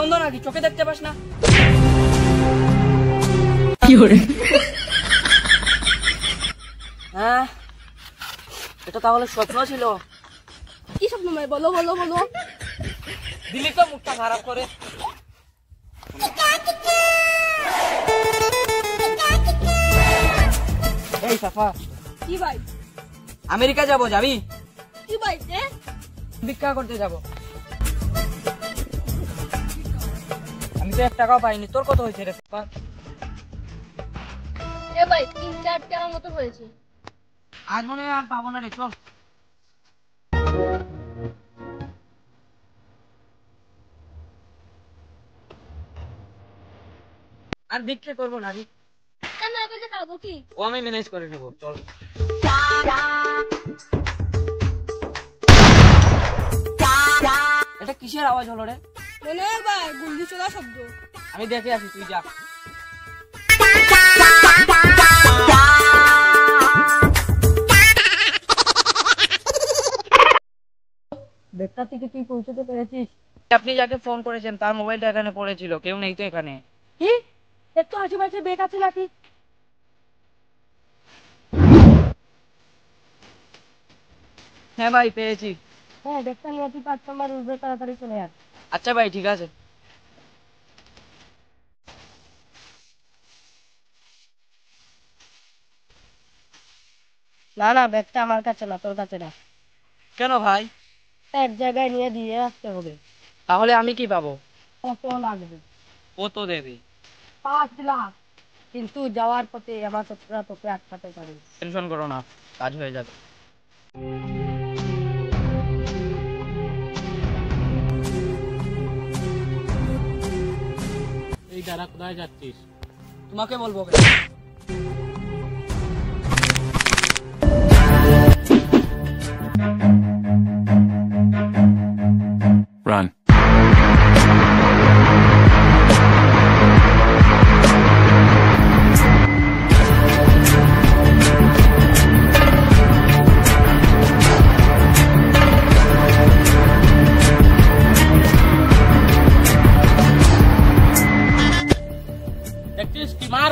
অন্ধ নাকি, চোখে দেখতে পাস না? হ্যাঁ, এটা তাহলে স্বপ্ন ছিল? কি স্বপ্ন ভাই, বলো বলো বলো। দিলি তো মুখটা খারাপ করে। এই সাফা, কি ভাই? আমেরিকা যাবো, যাবি? কি ভাই? ভিক্ষা করতে যাব। আমি তো 1 টাকাও পাইনি। তোর কত হয়েছে রে সাফা? এ ভাই 3-4 টাকার মতো হয়েছে। আজ মনে হয় আর পাবো না রে, চল। আর ভিক্ষা করবো না রে। কেন আগে খাবো কি? ও আমি ম্যানেজ করে নেবো, চল। এটা কিসের আওয়াজ হলো রে? মনে হয় ভাই গুল্লি চলা শব্দ। আমি দেখে আসি, তুই যা। ব্যাগটা থেকে তুই পৌঁছতে পেরেছিস? আপনি যাকে ফোন করেছেন তার মোবাইলটা এখানে পড়েছিল, কেউ নেই তো এখানে। কি? একটু আশেপাশে ব্যাগ আছে নাকি? হ্যাঁ ভাই, পেয়েছি। হ্যাঁ, ব্যাগটা নিয়ে তুই 5 নম্বর রুমে তাড়াতাড়ি চলে আয়। আচ্ছা ভাই, ঠিক আছে। না না, ব্যাগটা আমার কাছে না, তোর কাছে না। কেন ভাই? এক জায়গায় নিয়ে দিয়ে আসতে হবে। তাহলে আমি কি পাবো? কত লাগবে? কত দেবে? 5 লাখ। কিন্তু যাওয়ার পথে আমার শত্রুরা তোকে আটকাতে পারে। টেনশন করো না, কাজ হয়ে যাবে। এই দাঁড়া, কোথায় যাচ্ছিস? তোমাকে বলবো কেন? Run. দেখছিস কি মার?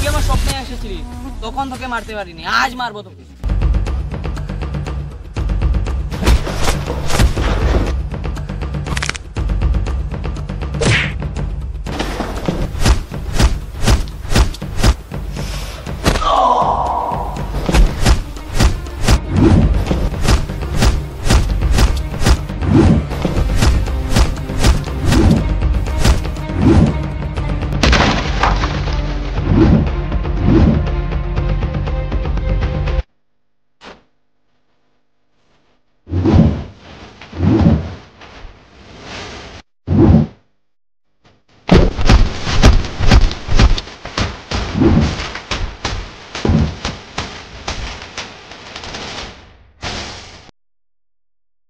তুই আমার স্বপ্নে এসেছিলি, তখন তোকে মারতে পারিনি, আজ মারবো তোকে।